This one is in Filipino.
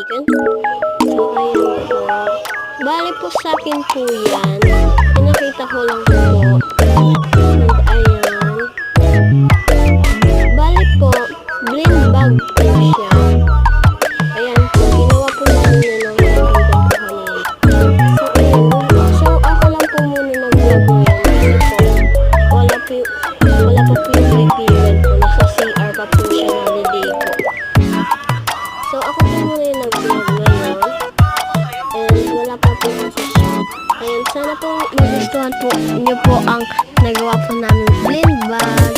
chicken. So, ayan po. Bali po sa akin po yan. Pinakita ko lang po. And ayan. Bali po, blind bag po siya. Ayan po, ginawa po namin yun ng kanina. So, ayan. So, ako lang po muna nag-vlog ngayon. Kasi po, wala pa po yung kaibigan po. Nasa CR pa po siya naliligo. So, ako po muna yung nag-vlog ngayon. And wala pa po yung shop. Ayan, sana po magustuhan po niyo po ang nagawa po namin blind bag.